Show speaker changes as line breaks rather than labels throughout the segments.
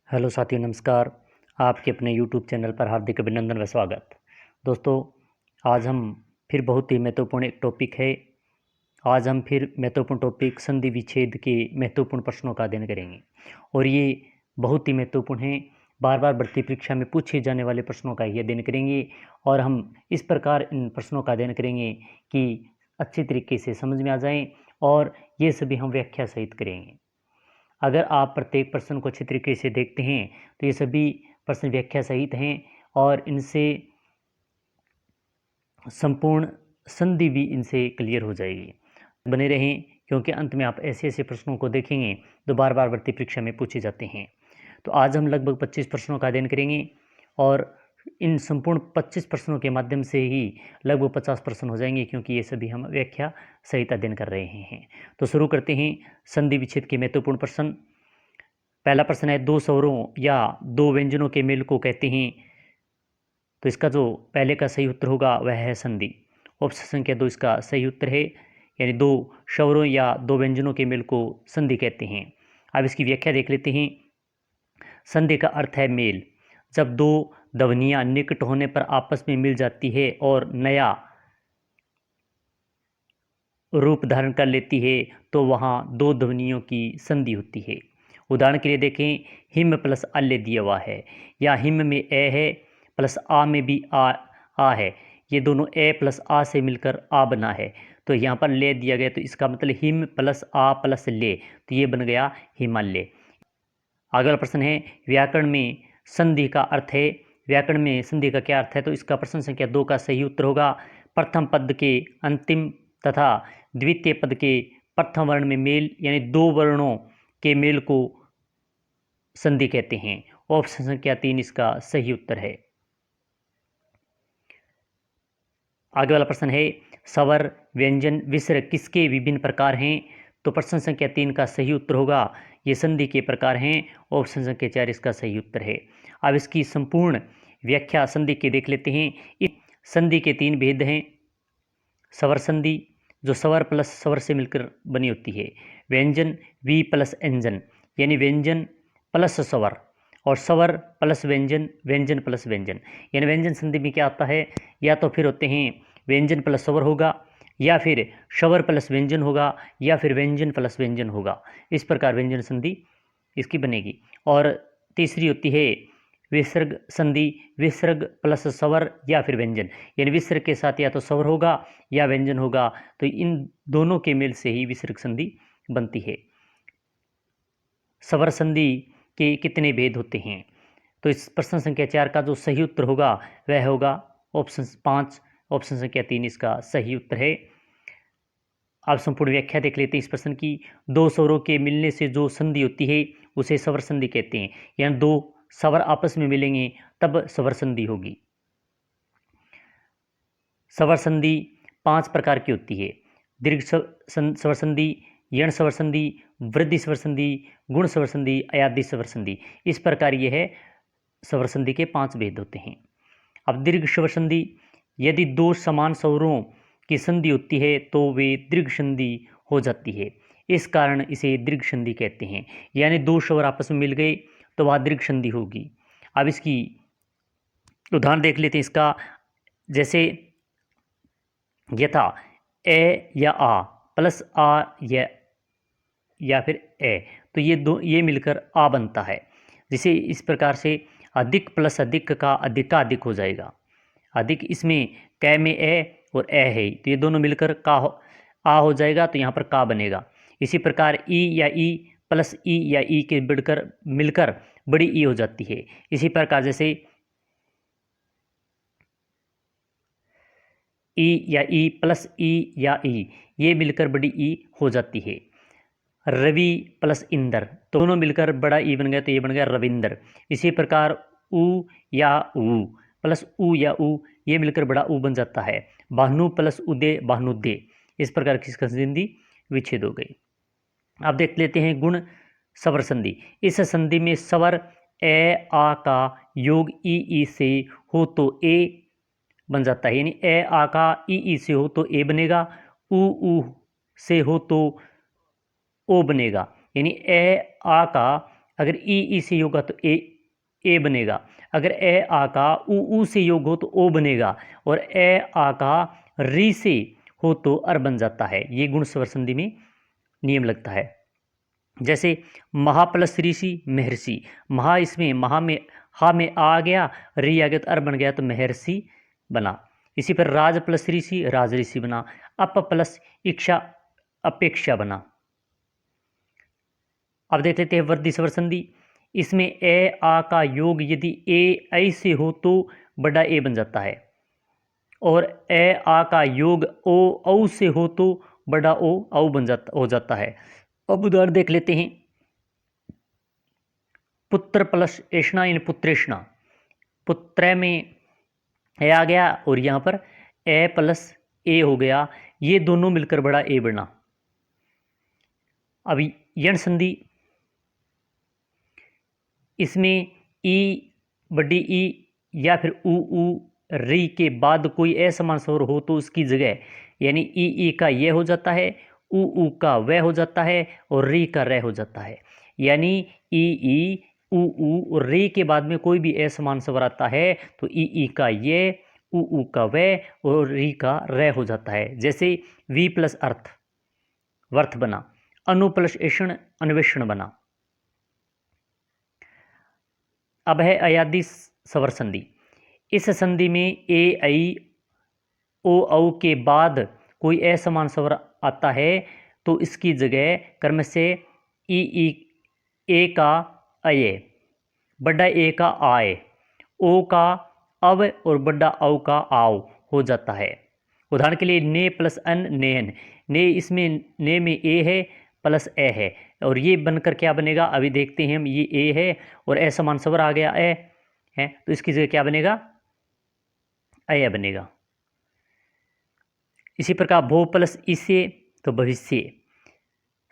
Hello साथियों, नमस्कार। आपके अपने यूट्यूब चैनल पर हार्दिक अभिनंदन व स्वागत। दोस्तों, आज हम फिर बहुत ही महत्वपूर्ण एक टॉपिक है। आज हम फिर महत्वपूर्ण टॉपिक संधि विच्छेद के महत्वपूर्ण प्रश्नों का अध्ययन करेंगे और ये बहुत ही महत्वपूर्ण है। बार बार भर्ती परीक्षा में पूछे जाने वाले प्रश्नों का ही अध्ययन करेंगे और हम इस प्रकार इन प्रश्नों का अध्ययन करेंगे कि अच्छी तरीके से समझ में आ जाएं और ये सभी हम व्याख्या सहित करेंगे। अगर आप प्रत्येक प्रश्न को अच्छी तरीके से देखते हैं तो ये सभी प्रश्न व्याख्या सहित हैं और इनसे संपूर्ण संधि भी इनसे क्लियर हो जाएगी। बने रहें, क्योंकि अंत में आप ऐसे ऐसे प्रश्नों को देखेंगे जो बार बार भर्ती परीक्षा में पूछे जाते हैं। तो आज हम लगभग 25 प्रश्नों का अध्ययन करेंगे और इन संपूर्ण 25 प्रश्नों के माध्यम से ही लगभग 50 प्रश्न हो जाएंगे, क्योंकि ये सभी हम व्याख्या सहित अध्ययन कर रहे हैं। तो शुरू करते हैं संधि विच्छेद के महत्वपूर्ण प्रश्न। पहला प्रश्न है, दो स्वरों या दो व्यंजनों के मेल को कहते हैं। तो इसका जो पहले का सही उत्तर होगा वह है संधि। ऑप्शन संख्या 2 इसका सही उत्तर है, यानी दो स्वरों या दो व्यंजनों के मेल को संधि कहते हैं। अब इसकी व्याख्या देख लेते हैं। संधि का अर्थ है मेल। जब दो ध्वनियां निकट होने पर आपस में मिल जाती है और नया रूप धारण कर लेती है तो वहाँ दो ध्वनियों की संधि होती है। उदाहरण के लिए देखें, हिम प्लस अल्य दिया हुआ है, या हिम में ए है प्लस आ में भी आ है। ये दोनों ए प्लस आ से मिलकर आ बना है। तो यहाँ पर ले दिया गया, तो इसका मतलब हिम प्लस आ प्लस ले, तो ये बन गया हिमालय। अगला प्रश्न है, व्याकरण में संधि का अर्थ है। व्याकरण में संधि का क्या अर्थ है? तो इसका प्रश्न संख्या 2 का सही उत्तर होगा, प्रथम पद के अंतिम तथा द्वितीय पद के प्रथम वर्ण में मेल, यानी दो वर्णों के मेल को संधि कहते हैं। ऑप्शन संख्या 3 इसका सही उत्तर है। आगे वाला प्रश्न है, स्वर व्यंजन विसर्ग किसके विभिन्न प्रकार हैं? तो प्रश्न संख्या 3 का सही उत्तर होगा, ये संधि के प्रकार हैं। ऑप्शन संख्या 4 इसका सही उत्तर है। अब इसकी संपूर्ण व्याख्या संधि के देख लेते हैं। इस संधि के 3 भेद हैं। स्वर संधि, जो स्वर प्लस स्वर से मिलकर बनी होती है। व्यंजन वी प्लस एंजन, यानी व्यंजन प्लस स्वर, और स्वर प्लस व्यंजन, व्यंजन प्लस व्यंजन। यानी व्यंजन संधि में क्या आता है, या तो फिर होते हैं व्यंजन प्लस स्वर होगा, या फिर स्वर प्लस व्यंजन होगा, या फिर व्यंजन प्लस व्यंजन होगा। इस प्रकार व्यंजन संधि इसकी बनेगी। और तीसरी होती है विसर्ग संधि, विसर्ग प्लस स्वर या फिर व्यंजन, यानी विसर्ग के साथ या तो स्वर होगा या व्यंजन होगा, तो इन दोनों के मेल से ही विसर्ग संधि बनती है। स्वर संधि के कितने भेद होते हैं? तो इस प्रश्न संख्या 4 का जो सही उत्तर होगा वह होगा ऑप्शन 5। ऑप्शन संख्या 3 इसका सही उत्तर है। आप संपूर्ण व्याख्या देख लेते हैं इस प्रश्न की। दो स्वरों के मिलने से जो संधि होती है उसे स्वर संधि कहते हैं, यानी दो स्वर आपस में मिलेंगे तब स्वर संधि होगी। स्वर संधि 5 प्रकार की होती है। दीर्घ स्वर संधि, यण स्वर संधि, वृद्धि स्वर संधि, गुण स्वर संधि, अयादि स्वर संधि। इस प्रकार यह है स्वर संधि के 5 भेद होते हैं। अब दीर्घ स्वर संधि, यदि दो समान स्वरों की संधि होती है तो वे दीर्घ संधि हो जाती है। इस कारण इसे दीर्घ संधि कहते हैं, यानी दो स्वर आपस में मिल गए तो वह दीर्घ संधि होगी। अब इसकी उदाहरण देख लेते हैं इसका। जैसे यथा ए या आ प्लस आ या फिर ए, तो ये मिलकर आ बनता है। जिसे इस प्रकार से अधिक प्लस अधिक का अधिक हो जाएगा। अधिक इसमें कै में ए और ए है, तो ये दोनों मिलकर आ हो जाएगा, तो यहाँ पर का बनेगा। इसी प्रकार ई या ई प्लस ई या ई के बढ़कर मिलकर बड़ी ई हो जाती है। इसी प्रकार जैसे ई या ई प्लस ई या ई, ये मिलकर बड़ी ई हो जाती है। रवि प्लस इंदर, तो दोनों मिलकर बड़ा ई बन गया, तो ये बन गया रविंदर। इसी प्रकार उ या ऊ प्लस उ या ऊ, ये मिलकर बड़ा ऊ बन जाता है। भानु प्लस उदय भानुदय, इस प्रकार की संधि विच्छेद हो गई। अब देख लेते हैं गुण स्वर संधि। इस संधि में स्वर ए आ का योग ई से हो तो ए बन जाता है, यानी ए आ का ई से हो तो ए बनेगा, ऊ से हो तो ओ बनेगा। यानी ए आ का अगर ई से योग तो ए बनेगा। अगर ए आ का ऊ से योग हो तो ओ बनेगा, और ए आ का री से हो तो अर बन जाता है। ये गुण स्वर संधि में नियम लगता है। जैसे महा प्लस ऋषि महर्षि, महा इसमें महा में हा में आ गया, री आ गया तो अर बन गया तो महर्षि बना। इसी पर राज प्लस ऋषि राजऋषि बना। अप प्लस इक्षा अपेक्षा बना। अब देख लेते हैं वृद्धि स्वर संधि। इसमें ए आ का योग यदि ए ऐ से हो तो बड़ा ए बन जाता है, और ए आ का योग ओ औ से हो तो बड़ा ओ औ हो जाता है। अब उदाहरण देख लेते हैं। पुत्र प्लस ऐष्णा इन पुत्रेष्णा, पुत्र में ए आ गया और यहाँ पर ए प्लस ए हो गया, ये दोनों मिलकर बड़ा ए बना। अब यण संधि, इसमें ई बड़ी ई या फिर ऊ री के बाद कोई असमान स्वर हो तो उसकी जगह यानी ई का ये हो जाता है, ऊ का वह हो जाता है, और री का रे हो जाता है। यानी ई ऊ और री के बाद में कोई भी असमान स्वर आता है तो ई का ये, ऊ का वह और री का रे हो जाता है। जैसे वी प्लस अर्थ वर्थ बना, अनु प्लस ऐषण अन्वेषण बना। अब है अयादि स्वर संधि। इस संधि में ए ऐ ओ औ के बाद कोई असमान स्वर आता है तो इसकी जगह कर्म से ई ए का अये, बड़ा ए का आए, ओ का अव और बड़ा औ का आओ हो जाता है। उदाहरण के लिए ने प्लस अन नेन, ने इसमें ने में ए है प्लस ए है, और ये बनकर क्या बनेगा अभी देखते हैं हम। ये ए है और ए समान स्वर आ गया ए है तो इसकी जगह क्या बनेगा अय बनेगा। इसी प्रकार भो प्लस इसे तो भविष्य,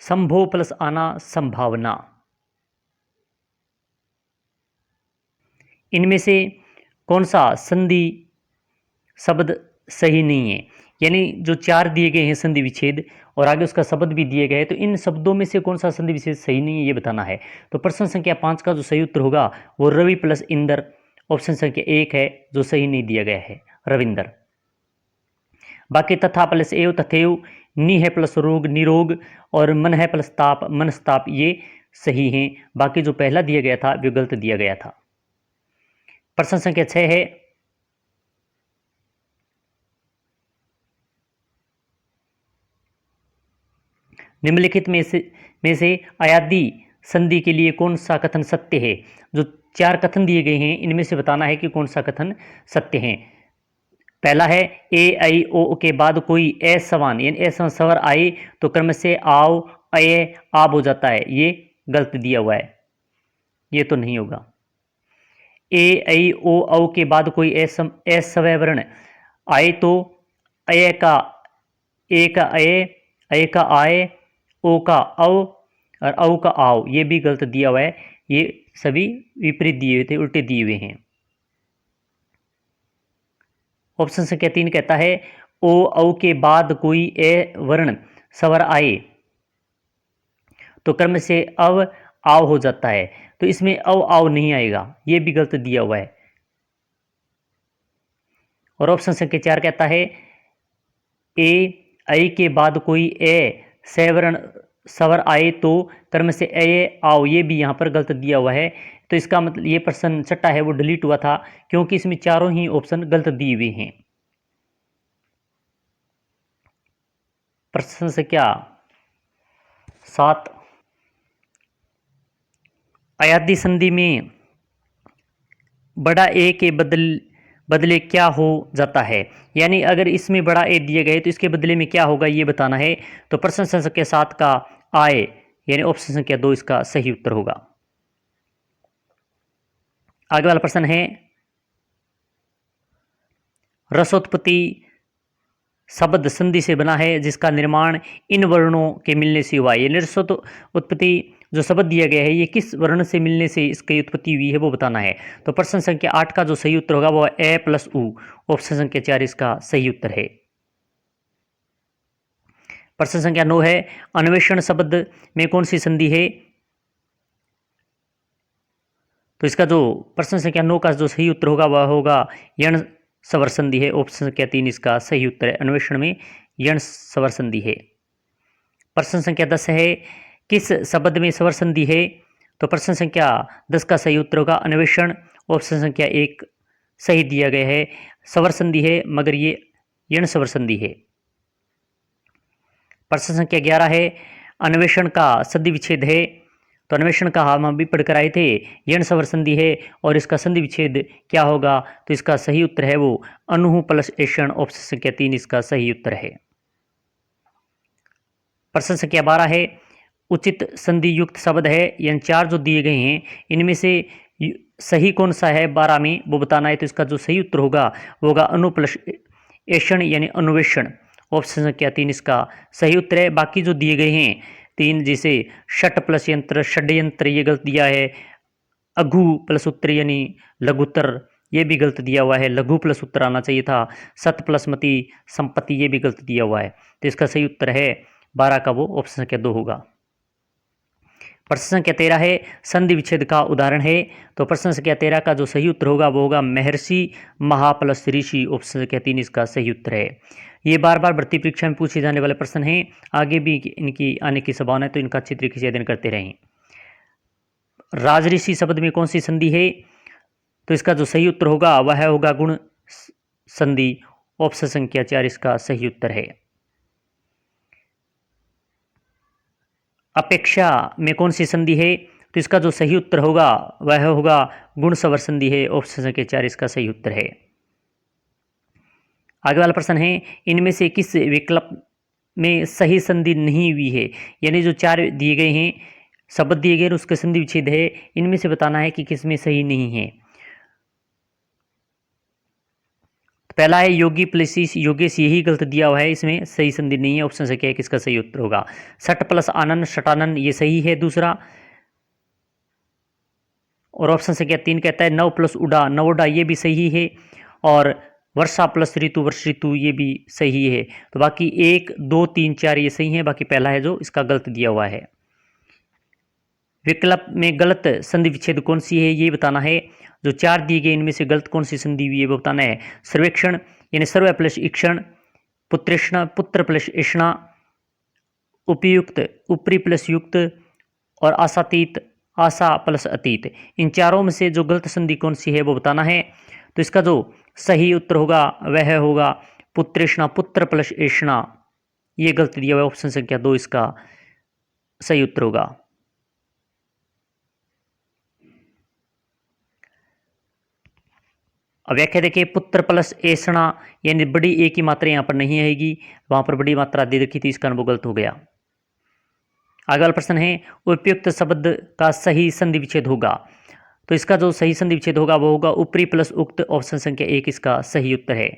संभो प्लस आना संभावना। इनमें से कौन सा संधि शब्द सही नहीं है, यानी जो 4 दिए गए हैं संधि विच्छेद और आगे उसका शब्द भी दिए गए हैं, तो इन शब्दों में से कौन सा संधि विच्छेद सही नहीं है ये बताना है। तो प्रश्न संख्या 5 का जो सही उत्तर होगा वो रवि प्लस इंदर, ऑप्शन संख्या 1 है जो सही नहीं दिया गया है रविंदर। बाकी तथा प्लस एव तथेव, नि है प्लस रोग निरोग, और मन है प्लस ताप मनस्ताप, ये सही हैं। बाकी जो पहला दिया गया था वो गलत दिया गया था। प्रश्न संख्या 6 है निम्नलिखित में से अयादि संधि के लिए कौन सा कथन सत्य है। जो 4 कथन दिए गए हैं इनमें से बताना है कि कौन सा कथन सत्य है। पहला है ए आई ओ के बाद कोई असमान यानी असमान स्वर आए तो क्रम से आओ अय आब हो जाता है, ये गलत दिया हुआ है, ये तो नहीं होगा। ए आई ओ औ के बाद कोई असवय वर्ण आए तो अय का ए का अय का आए, ओ का औ और औ का आओ, ये भी गलत दिया हुआ है। ये सभी विपरीत दिए हुए थे, उल्टे दिए हुए हैं। ऑप्शन संख्या 3 कहता है ओ औ के बाद कोई ए वर्ण स्वर आए तो क्रम से अव आव हो जाता है, तो इसमें अव आव नहीं आएगा, ये भी गलत दिया हुआ है। और ऑप्शन संख्या 4 कहता है ए ऐ के बाद कोई ए सवर्ण स्वर आए तो क्रम से ए आओ, ये भी यहाँ पर गलत दिया हुआ है। तो इसका मतलब ये प्रश्न छठा है वो डिलीट हुआ था क्योंकि इसमें चारों ही ऑप्शन गलत दिए हुए हैं। प्रश्न संख्या 7 अयादि संधि में बड़ा ए के बदले क्या हो जाता है, यानी अगर इसमें बड़ा ए दिए गए तो इसके बदले में क्या होगा ये बताना है। तो प्रश्न संख्या 7 का आए यानी ऑप्शन संख्या 2 इसका सही उत्तर होगा। आगे वाला प्रश्न है रसोत्पत्ति शब्द संधि से बना है जिसका निर्माण इन वर्णों के मिलने से हुआ है। यानी रसोत्पत्ति जो शब्द दिया गया है ये किस वर्ण से मिलने से इसकी उत्पत्ति हुई है वो बताना है। तो प्रश्न संख्या 8 का जो सही उत्तर होगा वो ए प्लस ऊ, ऑप्शन संख्या 4 इसका सही उत्तर है। प्रश्न संख्या 9 है अन्वेषण शब्द में कौन सी संधि है। तो इसका जो प्रश्न संख्या 9 का जो सही उत्तर होगा वह होगा यण स्वर संधि है। ऑप्शन संख्या 3 इसका सही उत्तर है। अन्वेषण में यण स्वर संधि है। प्रश्न संख्या 10 है, किस शब्द में स्वर संधि है? तो प्रश्न संख्या 10 का सही उत्तर होगा अन्वेषण। ऑप्शन संख्या 1 सही दिया गया है। स्वर संधि है मगर ये यण स्वर संधि है। प्रश्न संख्या 11 है, अन्वेषण का संधि विच्छेद है। तो अन्वेषण का हम अभी पढ़कर आए थे, यण स्वर संधि है और इसका संधि विच्छेद क्या होगा? तो इसका सही उत्तर है वो अनुहु प्लस एषण। ऑप्शन संख्या 3 इसका सही उत्तर है। प्रश्न संख्या 12 है, उचित संधि युक्त शब्द है। यानी 4 जो दिए गए हैं इनमें से सही कौन सा है 12 में वो बताना है। तो इसका जो सही उत्तर होगा वो होगा अनु प्लस एषण यानी अन्वेषण। ऑप्शन संख्या 3 इसका सही उत्तर है। बाकी जो दिए गए हैं 3 जैसे षट प्लस यंत्र, षड्यंत्र ये गलत दिया है। अघु प्लस उत्तर यानी लघुत्तर ये भी गलत दिया हुआ है। लघु प्लस उत्तर आना चाहिए था। सत प्लस मति संपत्ति ये भी गलत दिया हुआ है। तो इसका सही उत्तर है 12 का वो ऑप्शन संख्या 2 होगा। प्रश्न संख्या 13 है, संधि विच्छेद का उदाहरण है। तो प्रश्न संख्या 13 का जो सही उत्तर होगा वो होगा महर्षि महा प्लस ऋषि। ऑप्शन संख्या 3 इसका सही उत्तर है। ये बार बार भर्ती परीक्षा में पूछे जाने वाले प्रश्न हैं, आगे भी इनकी आने की संभावना है, तो इनका अच्छी तरीके से अध्ययन करते रहें। राजऋषि शब्द में कौन सी संधि है? तो इसका जो सही उत्तर होगा वह होगा गुण संधि। ऑप्शन संख्या 4 इसका सही उत्तर है। अपेक्षा में कौन सी संधि है? तो इसका जो सही उत्तर होगा वह होगा गुण स्वर संधि है। ऑप्शन संख्या 4 इसका सही उत्तर है। आगे वाला प्रश्न है, इनमें से किस विकल्प में सही संधि नहीं हुई है? यानी जो 4 दिए गए हैं शब्द दिए गए उसके संधि विच्छेद है, इनमें से बताना है कि किसमें सही नहीं है। पहला है योगी प्लस योगेश, यही गलत दिया हुआ है, इसमें सही संधि नहीं है। ऑप्शन संख्या 1 इसका सही उत्तर होगा। सट प्लस आनंद, शटानंद ये सही है दूसरा। और ऑप्शन संख्या 3 कहता है नव प्लस उड़ा, नवोडा ये भी सही है। और वर्षा प्लस ऋतु, वर्ष ऋतु ये भी सही है। तो बाकी 1 2 3 4 ये सही है, बाकी पहला है जो इसका गलत दिया हुआ है। विकल्प में गलत संधि विच्छेद कौन सी है ये बताना है। जो 4 दिए गए इनमें से गलत कौन सी संधि हुई है वो बताना है। सर्वेक्षण यानी सर्व प्लस ईक्षण, पुत्रेषणा पुत्र प्लस ईषणा, उपयुक्त ऊपरी प्लस युक्त, और आशातीत आशा प्लस अतीत। इन चारों में से जो गलत संधि कौन सी है वो बताना है। तो इसका जो सही उत्तर होगा वह होगा पुत्रेषणा पुत्र प्लस ईषणा, ये गलत दिया हुआ है। ऑप्शन संख्या 2 इसका सही उत्तर होगा। अब व्याख्या देखिए, पुत्र प्लस ऐसणा यानी बड़ी ए की मात्रा यहाँ पर नहीं आएगी, वहां पर बड़ी मात्रा दे रखी थी, इसका वो गलत हो गया। आगे वाला प्रश्न है, उपयुक्त शब्द का सही संधि विच्छेद होगा। तो इसका जो सही संधि विच्छेद होगा वो होगा ऊपरी प्लस उक्त। ऑप्शन संख्या 1 इसका सही उत्तर है।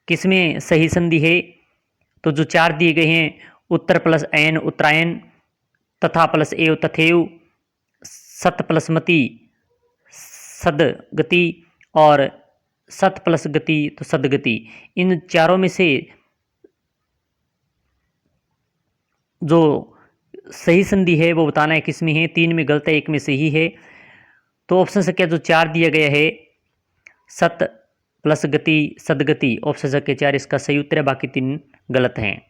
किसमें सही संधि है? तो जो 4 दिए गए हैं, उत्तर प्लस ऐन उत्तरायण, तथा प्लस एव तथेव, सत प्लस मति सदगति, और सत प्लस गति तो सदगति। इन चारों में से जो सही संधि है वो बताना है किसमें है। 3 में गलत है, 1 में सही है। तो ऑप्शन संख्या जो 4 दिया गया है सत प्लस गति सदगति, ऑप्शन संख्या 4 इसका सही उत्तर है, बाकी 3 गलत हैं।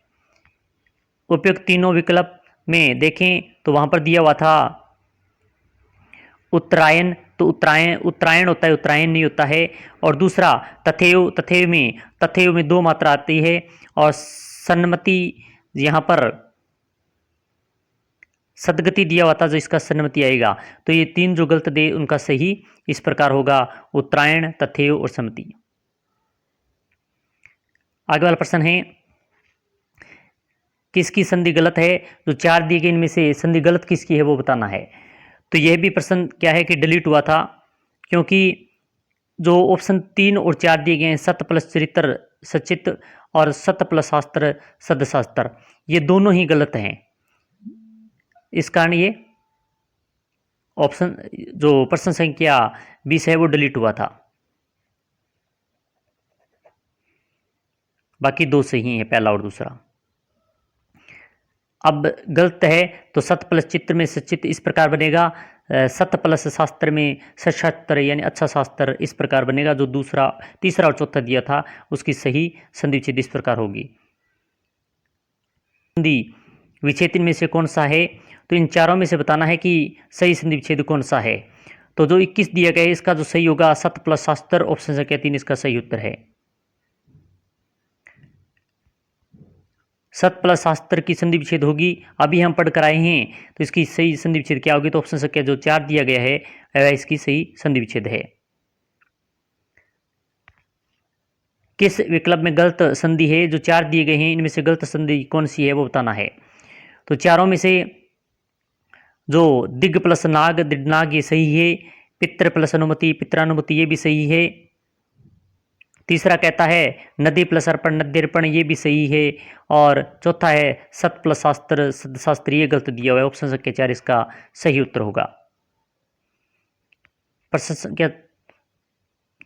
उपयुक्त तीनों विकल्प में देखें तो वहां पर दिया हुआ था उत्तरायण, तो उत्तरायण होता है, उत्तरायण नहीं होता है। और दूसरा तथेव, तथेव में 2 मात्रा आती है। और सन्मति यहाँ पर सदगति दिया हुआ था, जो इसका सन्मति आएगा। तो ये 3 जो गलत दे उनका सही इस प्रकार होगा उत्तरायण, तथेव और सम्मति। आगे वाला प्रश्न है, किसकी संधि गलत है? जो 4 दिए गए इनमें से संधि गलत किसकी है वो बताना है। तो यह भी प्रश्न क्या है कि डिलीट हुआ था, क्योंकि जो ऑप्शन 3 और 4 दिए गए हैं सत प्लस चरित्र सचित और सत प्लस शास्त्र सदशास्त्र, ये दोनों ही गलत हैं। इस कारण ये ऑप्शन जो प्रश्न संख्या 20 है वो डिलीट हुआ था। बाकी 2 सही हैं, पहला और दूसरा। अब गलत है तो सत प्लस चित्र में सचित्र इस प्रकार बनेगा, सत प्लस शास्त्र में सशस्त्र यानी अच्छा शास्त्र इस प्रकार बनेगा। जो दूसरा, तीसरा और चौथा दिया था उसकी सही संधि विच्छेद इस प्रकार होगी। संधि विच्छेद में से कौन सा है, तो इन चारों में से बताना है कि सही संधि विच्छेद कौन सा है। तो जो 21 दिया गया है इसका जो सही होगा सत प्लस शास्त्र, ऑप्शन संख्या 3 इसका सही उत्तर है। सत प्लस शास्त्र की संधि विच्छेद होगी, अभी हम पढ़ कर आए हैं, तो इसकी सही संधि विच्छेद क्या होगी, तो ऑप्शन संख्या जो 4 दिया गया है वह इसकी सही संधि विच्छेद है। किस विकल्प में गलत संधि है, जो 4 दिए गए हैं इनमें से गलत संधि कौन सी है वो बताना है। तो चारों में से जो दिग्ग प्लस नाग, दृढ़नाग ये सही है। पित्र प्लस अनुमति, पित्रानुमति ये भी सही है। तीसरा कहता है नदी प्लस अर्पण, नद्यर्पण ये भी सही है। और चौथा है सत प्लस शास्त्र, शास्त्र ये गलत दिया हुआ है। ऑप्शन संख्या 4 इसका सही उत्तर होगा। प्रश्न संख्या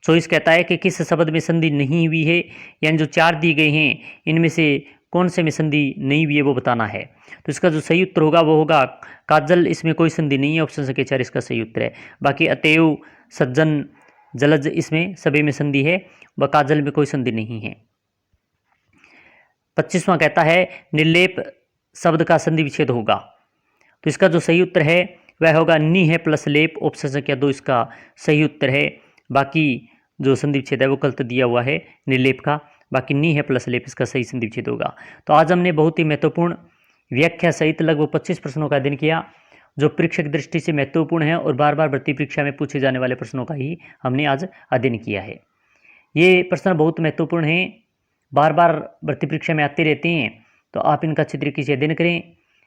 24 कहता है कि किस शब्द में संधि नहीं हुई है, यानी जो 4 दिए गए हैं इनमें से कौन से में संधि नहीं हुई है वो बताना है। तो इसका जो सही उत्तर होगा वो होगा काजल, इसमें कोई संधि नहीं है। ऑप्शन संख्या 4 इसका सही उत्तर है। बाकी अतएव, सज्जन, जलज इसमें सभी में संधि है व काजल में कोई संधि नहीं है। 25वां कहता है निर्लेप शब्द का संधि विच्छेद होगा। तो इसका जो सही उत्तर है वह होगा नि है प्लस लेप। ऑप्शन संख्या 2 इसका सही उत्तर है। बाकी जो संधि विच्छेद है वो गलत दिया हुआ है निर्लेप का। बाकी नि है प्लस लेप इसका सही संधि विच्छेद होगा। तो आज हमने बहुत ही महत्वपूर्ण व्याख्या सहित लगभग 25 प्रश्नों का अध्ययन किया, जो परीक्षा की दृष्टि से महत्वपूर्ण है और बार बार भर्ती परीक्षा में पूछे जाने वाले प्रश्नों का ही हमने आज अध्ययन किया है। ये प्रश्न बहुत महत्वपूर्ण हैं, बार बार भर्ती परीक्षा में आते रहते हैं, तो आप इनका अच्छी तरीके से अध्ययन करें।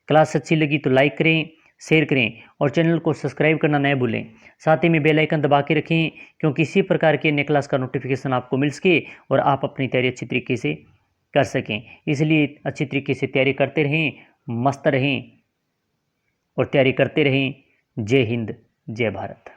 क्लास अच्छी लगी तो लाइक करें, शेयर करें और चैनल को सब्सक्राइब करना न भूलें। साथ ही में बेल आइकन दबा के रखें, क्योंकि इसी प्रकार के नए क्लास का नोटिफिकेशन आपको मिल सके और आप अपनी तैयारी अच्छी तरीके से कर सकें। इसलिए अच्छी तरीके से तैयारी करते रहें, मस्त रहें और तैयारी करते रहें। जय हिंद, जय भारत।